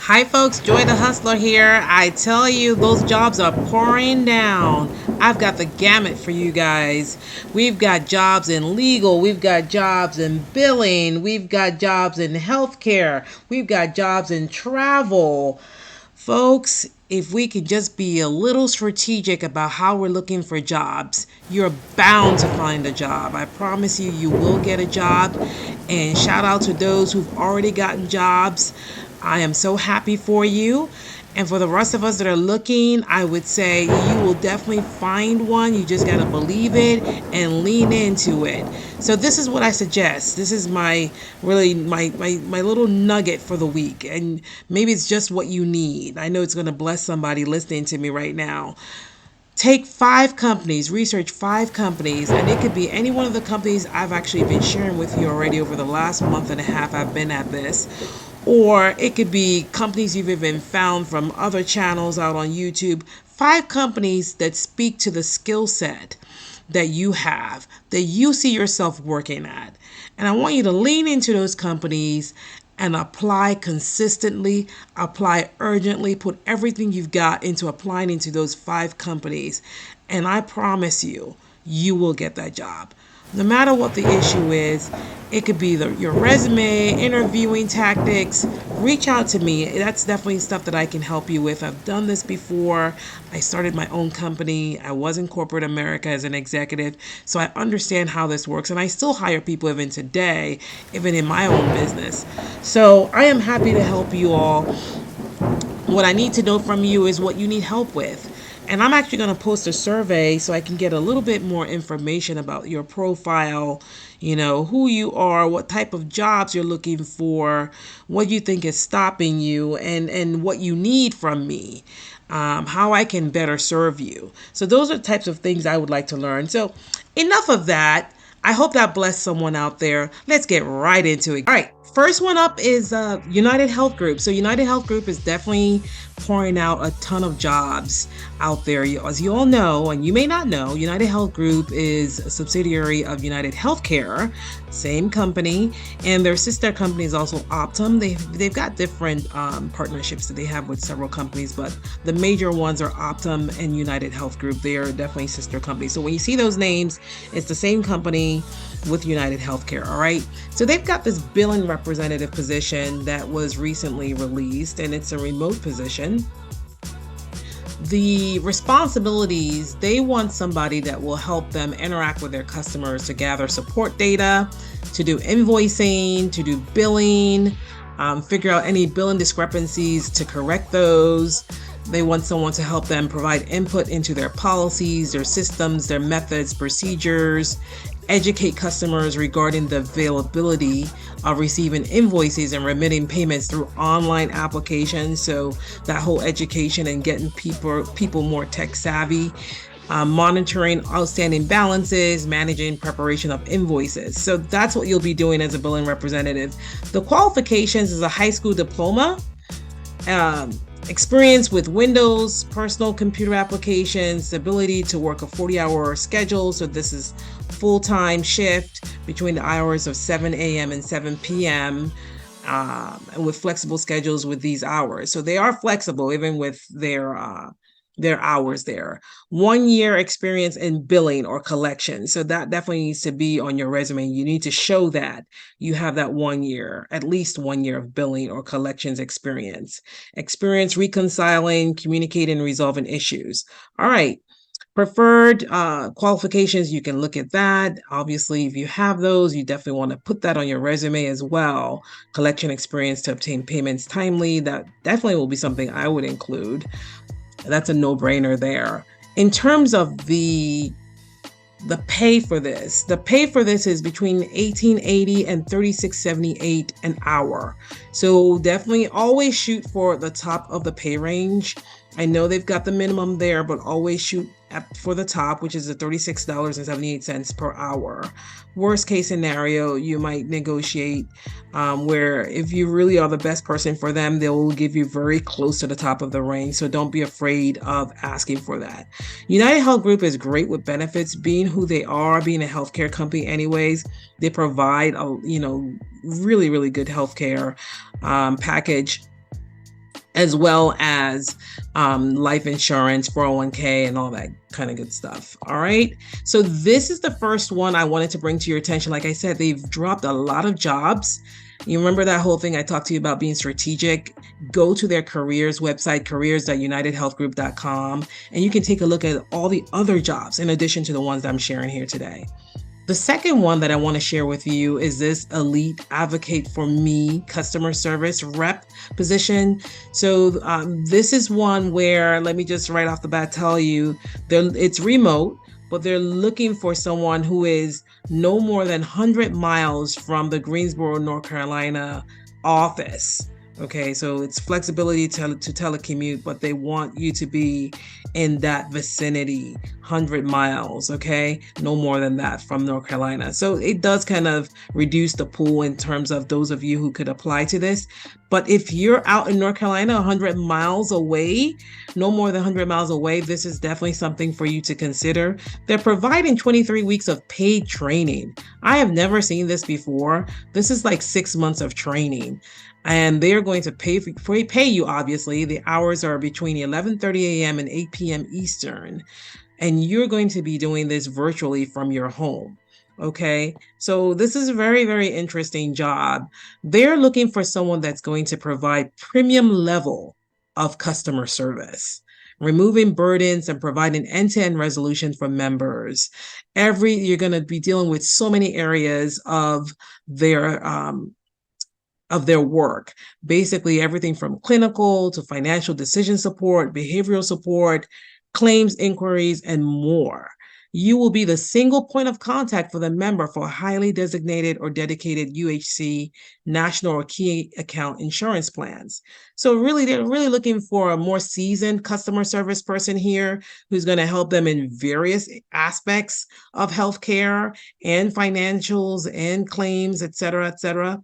Hi, folks. Joy the Hustler here. I tell you, those jobs are pouring down. I've got the gamut for you guys. We've got jobs in legal, we've got jobs in billing, we've got jobs in healthcare, we've got jobs in travel. Folks, if we could just be a little strategic about how we're looking for jobs, you're bound to find a job. I promise you, you will get a job. And shout out to those who've already gotten jobs. I am so happy for you. And for the rest of us that are looking, I would say you will definitely find one. You just got to believe it and lean into it. So this is what I suggest. This is my really my little nugget for the week. And maybe it's just what you need. I know it's going to bless somebody listening to me right now. Take 5 companies, research 5 companies, and it could be any one of the companies I've actually been sharing with you already over the last month and a half I've been at this. Or it could be companies you've even found from other channels out on YouTube. 5 companies that speak to the skill set that you have, that you see yourself working at. And I want you to lean into those companies and apply consistently, apply urgently, put everything you've got into applying into those 5 companies. And I promise you, you will get that job. No matter what the issue is, it could be your resume, interviewing tactics. Reach out to me. That's definitely stuff that I can help you with. I've done this before. I started my own company. I was in corporate America as an executive, so I understand how this works. And I still hire people even today, even in my own business. So I am happy to help you all. What I need to know from you is what you need help with. And I'm actually going to post a survey so I can get a little bit more information about your profile, who you are, what type of jobs you're looking for, what you think is stopping you, and what you need from me, how I can better serve you. So those are types of things I would like to learn. So enough of that. I hope that blessed someone out there. Let's get right into it. All right, first one up is United Health Group. So United Health Group is definitely pouring out a ton of jobs out there. As you all know, and you may not know, United Health Group is a subsidiary of United Healthcare, same company, and their sister company is also Optum. They've got different partnerships that they have with several companies, but the major ones are Optum and United Health Group. They are definitely sister companies. So when you see those names, it's the same company with United Healthcare. All right. So they've got this billing representative position that was recently released, and it's a remote position. The responsibilities, they want somebody that will help them interact with their customers to gather support data, to do invoicing, to do billing, figure out any billing discrepancies to correct those. They want someone to help them provide input into their policies, their systems, their methods, procedures, educate customers regarding the availability of receiving invoices and remitting payments through online applications. So that whole education and getting people more tech savvy, monitoring outstanding balances, managing preparation of invoices. So that's what you'll be doing as a billing representative. The qualifications is a high school diploma, experience with Windows, personal computer applications, the ability to work a 40-hour schedule. So this is full-time shift between the hours of 7 a.m. and 7 p.m. With flexible schedules with these hours. So they are flexible even with their hours there. 1 year experience in billing or collection. So that definitely needs to be on your resume. You need to show that you have that 1 year, at least 1 year of billing or collections experience. Experience reconciling, communicating, and resolving issues. All right. Preferred qualifications, you can look at that. Obviously, if you have those, you definitely want to put that on your resume as well. Collection experience to obtain payments timely. That definitely will be something I would include. That's a no-brainer there. In terms of the pay for this, is between $18.80 and $36.78 an hour. So definitely always shoot for the top of the pay range. I know they've got the minimum there, but always shoot for the top, which is the $36.78 per hour. Worst case scenario, you might negotiate where if you really are the best person for them, they will give you very close to the top of the range. So don't be afraid of asking for that. United Health Group is great with benefits, being who they are, being a healthcare company anyways. They provide a really, really good healthcare package. as well as life insurance, 401k, and all that kind of good stuff. All right. So this is the first one I wanted to bring to your attention. Like I said, they've dropped a lot of jobs. You remember that whole thing I talked to you about being strategic? Go to their careers website, careers.unitedhealthgroup.com, and you can take a look at all the other jobs in addition to the ones that I'm sharing here today. The second one that I want to share with you is this elite advocate for me customer service rep position. So this is one where, let me just right off the bat tell you, it's remote, but they're looking for someone who is no more than 100 miles from the Greensboro, North Carolina office. Okay, so it's flexibility to telecommute, but they want you to be in that vicinity, 100 miles, okay? No more than that from North Carolina. So it does kind of reduce the pool in terms of those of you who could apply to this. But if you're out in North Carolina, 100 miles away, no more than 100 miles away, this is definitely something for you to consider. They're providing 23 weeks of paid training. I have never seen this before. This is like 6 months of training. And they're going to pay you, obviously. The hours are between 11:30 a.m. and 8 p.m. Eastern. And you're going to be doing this virtually from your home. Okay, so this is a very, very interesting job. They're looking for someone that's going to provide premium level of customer service, removing burdens and providing end-to-end resolution for members. You're going to be dealing with so many areas of their work, basically everything from clinical to financial decision support, behavioral support, claims inquiries, and more. You will be the single point of contact for the member for highly designated or dedicated UHC, national or key account insurance plans. So really, they're really looking for a more seasoned customer service person here who's going to help them in various aspects of healthcare and financials and claims, et cetera, et cetera.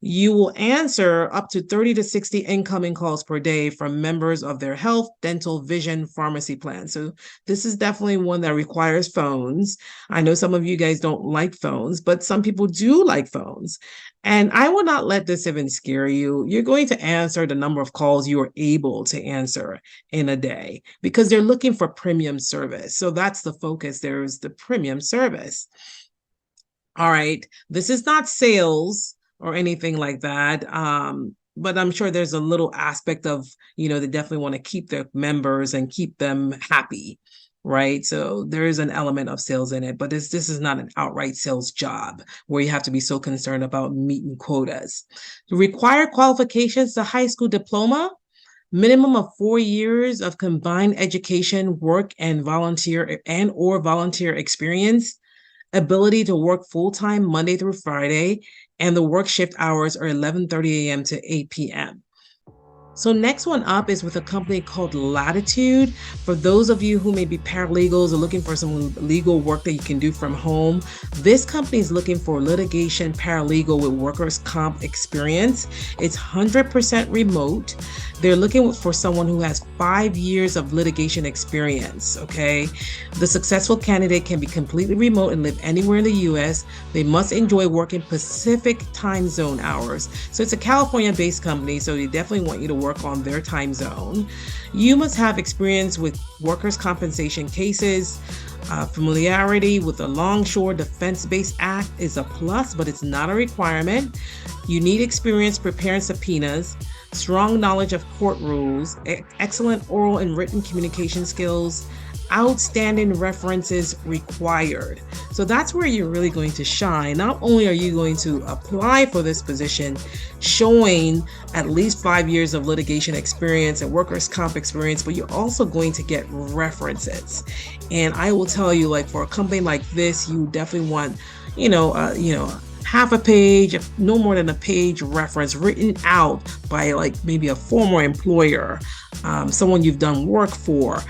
You will answer up to 30 to 60 incoming calls per day from members of their health, dental, vision, pharmacy plan. So this is definitely one that requires phones. I know some of you guys don't like phones, but some people do like phones. And I will not let this even scare you. You're going to answer the number of calls you are able to answer in a day because they're looking for premium service. So that's the focus. There's the premium service. All right. This is not sales or anything like that. But I'm sure there's a little aspect of, they definitely want to keep their members and keep them happy, right? So there is an element of sales in it, but this is not an outright sales job where you have to be so concerned about meeting quotas. The required qualifications, the high school diploma, minimum of 4 years of combined education, work, and volunteer experience, ability to work full-time Monday through Friday, and the work shift hours are 11:30 a.m. to 8 p.m. So next one up is with a company called Latitude. For those of you who may be paralegals or looking for some legal work that you can do from home, this company is looking for litigation paralegal with workers' comp experience. It's 100% remote. They're looking for someone who has 5 years of litigation experience, okay? The successful candidate can be completely remote and live anywhere in the U.S. They must enjoy working Pacific time zone hours. So it's a California-based company, so they definitely want you to work on their time zone. You must have experience with workers' compensation cases. Familiarity with the Longshore Defense-Based Act is a plus, but it's not a requirement. You need experience preparing subpoenas, strong knowledge of court rules, excellent oral and written communication skills, outstanding references required. So that's where you're really going to shine. Not only are you going to apply for this position showing at least 5 years of litigation experience and workers' comp experience, but you're also going to get references. And I will tell you, like, for a company like this, you definitely want, half a page, no more than a page reference written out by like maybe a former employer, someone you've done work for,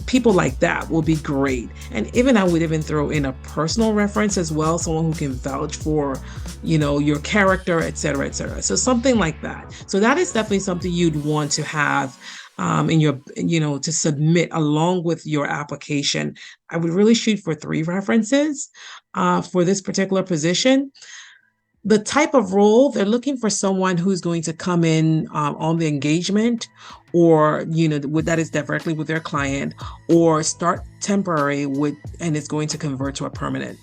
people like that will be great. And I would even throw in a personal reference as well, someone who can vouch for, your character, et cetera, et cetera. So something like that. So that is definitely something you'd want to have in your, to submit along with your application. I would really shoot for 3 references for this particular position. The type of role, they're looking for someone who's going to come in on the engagement, or that is directly with their client, or start temporary and it's going to convert to a permanent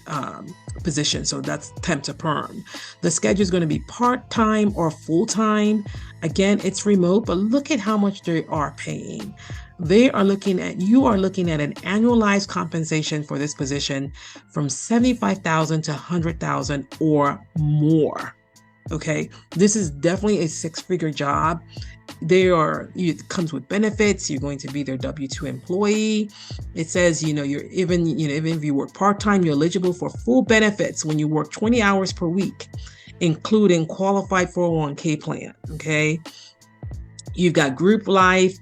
position. So that's temp to perm. The schedule is going to be part-time or full-time. Again, it's remote, but look at how much they are paying. You are looking at an annualized compensation for this position from $75,000 to $100,000 or more. Okay, this is definitely a six-figure job. It comes with benefits. You're going to be their W-2 employee. It says, even if you work part-time, you're eligible for full benefits when you work 20 hours per week, including qualified 401k plan. Okay. You've got group life,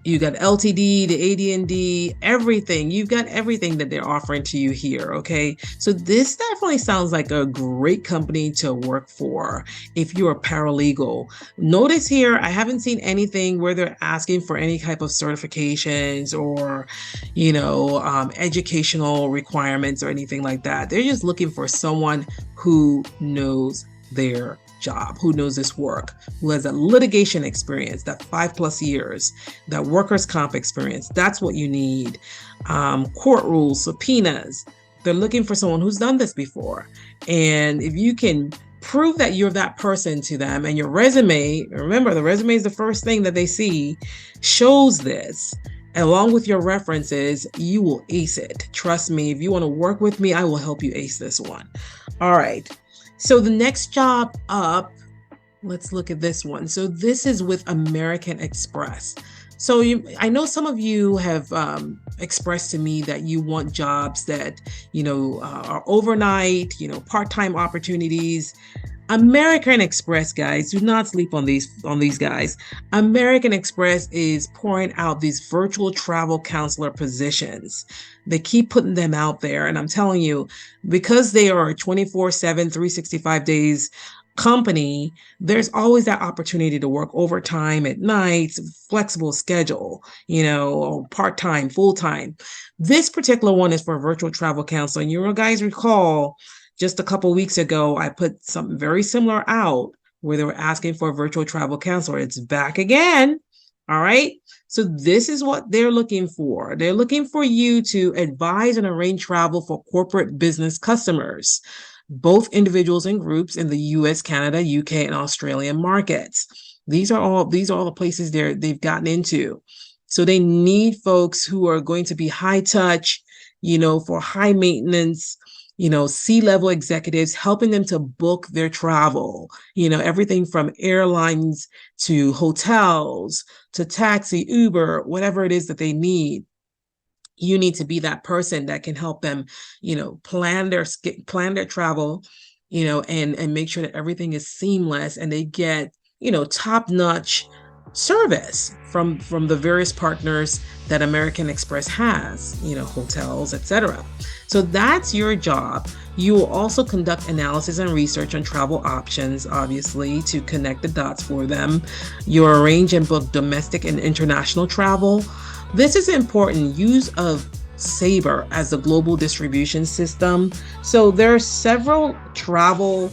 you got LTD, the AD&D, everything. You've got everything that they're offering to you here, okay? So this definitely sounds like a great company to work for if you're a paralegal. Notice here, I haven't seen anything where they're asking for any type of certifications or, educational requirements or anything like that. They're just looking for someone who knows their job, who knows this work, who has a litigation experience, that 5+ years, that workers' comp experience. That's what you need. Court rules, subpoenas. They're looking for someone who's done this before. And if you can prove that you're that person to them, and your resume, remember, the resume is the first thing that they see, shows this, along with your references, you will ace it. Trust me, if you want to work with me, I will help you ace this one. All right. So the next job up, let's look at this one. So this is with American Express. So I know some of you have expressed to me that you want jobs that, are overnight, part-time opportunities. American Express, guys, do not sleep on these guys. American Express is pouring out these virtual travel counselor positions. They keep putting them out there. And I'm telling you, because they are a 24/7, 365 days company, there's always that opportunity to work overtime at night, flexible schedule, part-time, full-time. This particular one is for virtual travel counselor. And you guys recall, just a couple weeks ago, I put something very similar out where they were asking for a virtual travel counselor. It's back again. All right. So this is what they're looking for. They're looking for you to advise and arrange travel for corporate business customers, both individuals and groups in the US, Canada, UK, and Australian markets. These are all the places they've gotten into. So they need folks who are going to be high touch, for high maintenance, C-level executives, helping them to book their travel, everything from airlines to hotels to taxi, Uber, whatever it is that they need. You need to be that person that can help them, plan their travel, and make sure that everything is seamless and they get, top-notch service from the various partners that American Express has, hotels, etc. So that's your job. You will also conduct analysis and research on travel options, obviously, to connect the dots for them. You arrange and book domestic and international travel. This is important. Use of Sabre as the global distribution system. So there are several travel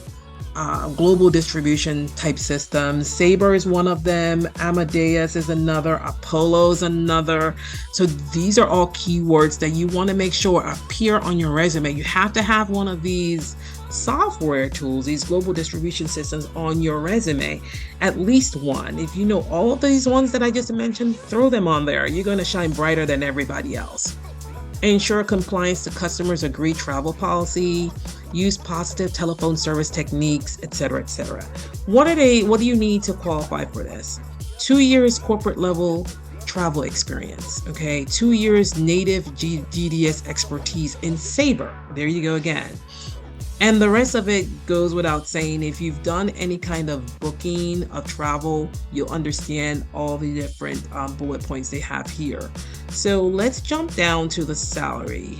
global distribution type systems. Sabre is one of them. Amadeus is another. Apollo is another. So these are all keywords that you want to make sure appear on your resume. You have to have one of these software tools, these global distribution systems on your resume, at least one. If you know all of these ones that I just mentioned, throw them on there. You're going to shine brighter than everybody else. Ensure compliance to customers' agreed travel policy, use positive telephone service techniques, etc., etc. What do you need to qualify for this? 2 years corporate level travel experience, okay? 2 years native GDS expertise in Sabre. There you go again. And the rest of it goes without saying. If you've done any kind of booking of travel, you'll understand all the different bullet points they have here. So let's jump down to the salary,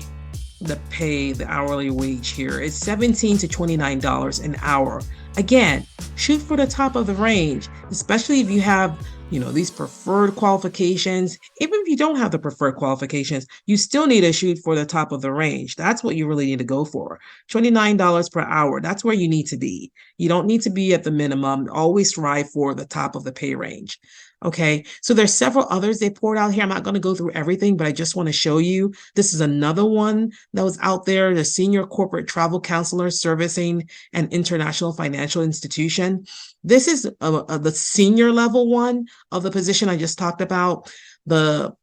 the pay, the hourly wage here. It's $17 to $29 an hour. Again, shoot for the top of the range. especially if you have, these preferred qualifications. Even if you don't have the preferred qualifications, you still need to shoot for the top of the range. That's what you really need to go for. $29 per hour. That's where you need to be. You don't need to be at the minimum. Always strive for the top of the pay range. Okay, so there's several others they poured out here. I'm not going to go through everything, but I just want to show you. This is another one that was out there, the Senior Corporate Travel Counselor servicing an international financial institution. This is the senior level one of the position I just talked about. The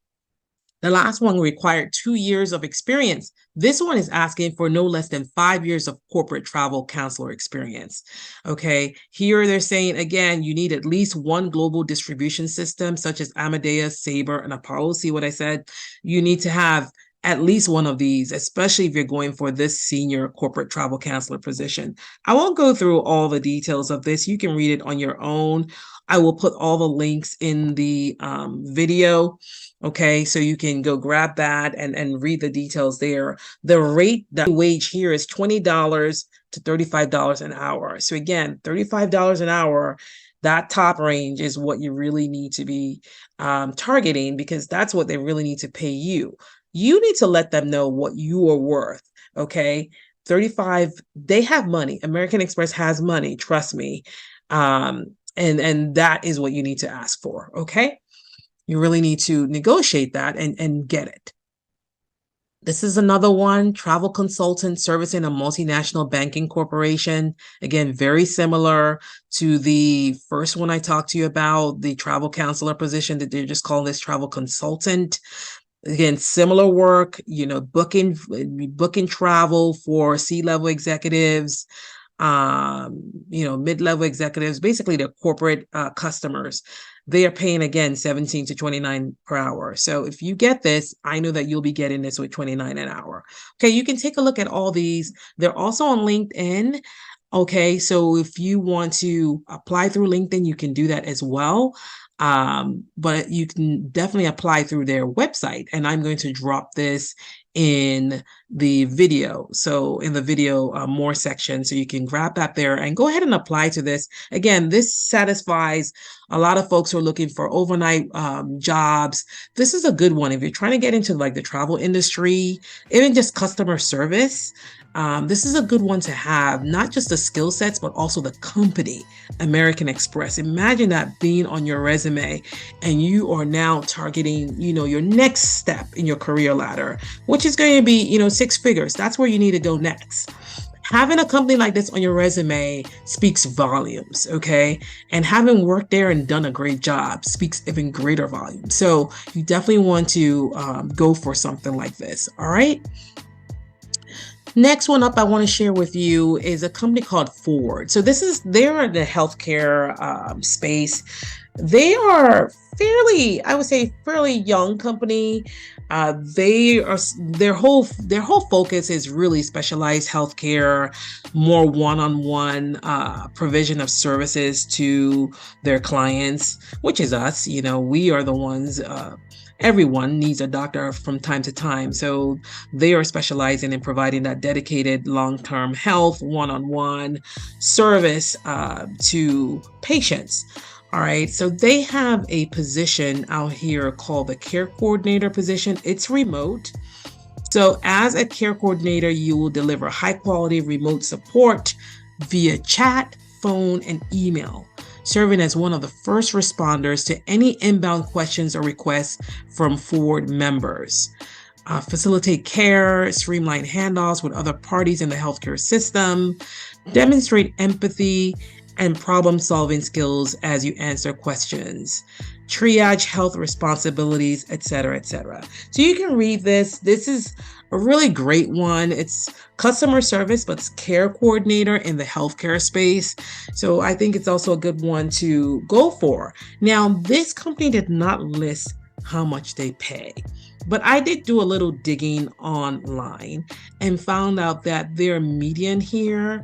last one required 2 years of experience. This one is asking for no less than 5 years of corporate travel counselor experience. Okay, here they're saying, again, you need at least one global distribution system, such as Amadeus, Sabre, and Apollo. See what I said? You need to have at least one of these, especially if you're going for this senior corporate travel counselor position. I won't go through all the details of this. You can read it on your own. I will put all the links in the video. Okay, so you can go grab that and read the details there. The wage here is $20 to $35 an hour. So again, $35 an hour, that top range is what you really need to be targeting, because that's what they really need to pay you. You need to let them know what you are worth. Okay, 35, they have money. American Express has money, trust me. And that is what you need to ask for. Okay, you really need to negotiate that and get it. This is another one, travel consultant servicing a multinational banking corporation. Again, very similar to the first one I talked to you about, the travel counselor position, that they're just calling this travel consultant. Again, similar work, booking travel for C-level executives, mid-level executives, basically the corporate customers. They are paying, again, 17 to 29 per hour. So if you get this, I know that you'll be getting this with 29 an hour. Okay, you can take a look at all these. They're also on LinkedIn. Okay, so if you want to apply through LinkedIn, you can do that as well. But you can definitely apply through their website. And I'm going to drop this in the video. So in the video more section, so you can grab that there and go ahead and apply to this. Again, this satisfies a lot of folks who are looking for overnight jobs. This is a good one if you're trying to get into like the travel industry, even just customer service. This is a good one to have, not just the skill sets, but also the company, American Express. Imagine that being on your resume, and you are now targeting, your next step in your career ladder, which is going to be, 6 figures. That's where you need to go next. Having a company like this on your resume speaks volumes, okay? And having worked there and done a great job speaks even greater volumes. So you definitely want to go for something like this, all right? Next one up I want to share with you is a company called Ford. So they're in the healthcare space. They are I would say, fairly young company. Their whole focus is really specialized healthcare, more one-on-one provision of services to their clients, which is us. We are the ones. Everyone needs a doctor from time to time. So they are specializing in providing that dedicated long-term health, one-on-one service to patients. All right, so they have a position out here called the care coordinator position. It's remote. So as a care coordinator, you will deliver high quality remote support via chat, phone, and email, serving as one of the first responders to any inbound questions or requests from Ford members. Facilitate care, streamline handoffs with other parties in the healthcare system, demonstrate empathy and problem-solving skills as you answer questions, triage health responsibilities, etc., etc. So you can read this. This is a really great one. It's customer service, but it's care coordinator in the healthcare space. So I think it's also a good one to go for. Now, this company did not list how much they pay, but I did do a little digging online and found out that their median here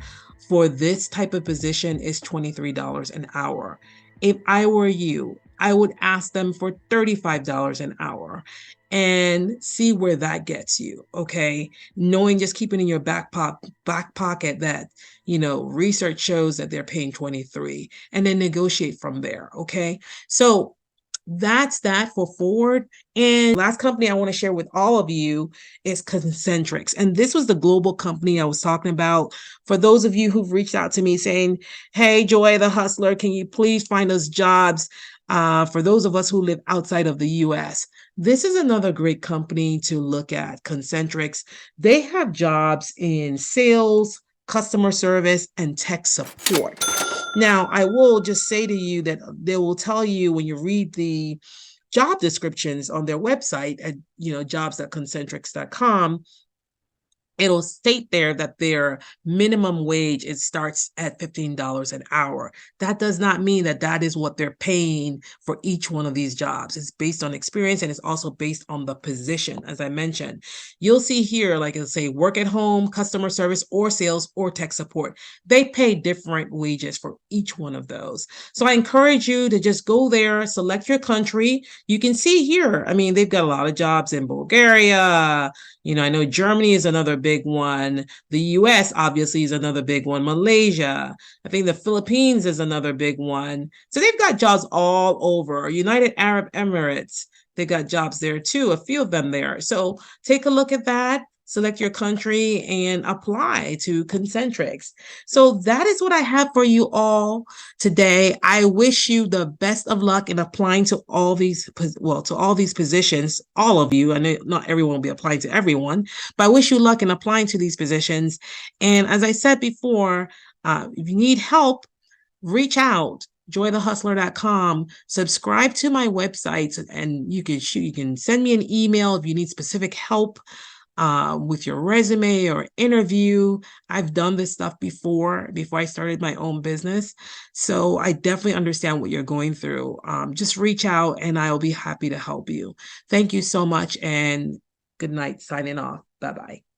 for this type of position is $23 an hour. If I were you, I would ask them for $35 an hour. and see where that gets you. Okay. Knowing, just keeping in your back pocket that, research shows that they're paying 23, and then negotiate from there. Okay. So that's that for Ford. And last company I want to share with all of you is Concentrix. And this was the global company I was talking about. For those of you who've reached out to me saying, hey, Joy the Hustler, can you please find us jobs for those of us who live outside of the US? This is another great company to look at, Concentrix. They have jobs in sales, customer service, and tech support. Now, I will just say to you that they will tell you when you read the job descriptions on their website at, jobs.concentrix.com, it'll state there that their minimum wage, it starts at $15 an hour. That does not mean that that is what they're paying for each one of these jobs. It's based on experience, and it's also based on the position. As I mentioned, you'll see here, like it'll say work at home, customer service, or sales, or tech support. They pay different wages for each one of those. So I encourage you to just go there, select your country. You can see here, I mean, they've got a lot of jobs in Bulgaria. I know Germany is another big one. The US obviously is another big one. Malaysia, I think the Philippines is another big one. So they've got jobs all over. United Arab Emirates, they got jobs there too, a few of them there. So take a look at that. Select your country and apply to Concentrix. So that is what I have for you all today. I wish you the best of luck in applying to all these, to all these positions, all of you. I know not everyone will be applying to everyone, but I wish you luck in applying to these positions. And as I said before, if you need help, reach out. joythehustler.com. Subscribe to my website, and you can send me an email if you need specific help with your resume or interview. I've done this stuff before I started my own business. So I definitely understand what you're going through. Just reach out and I'll be happy to help you. Thank you so much, and good night. Signing off. Bye-bye.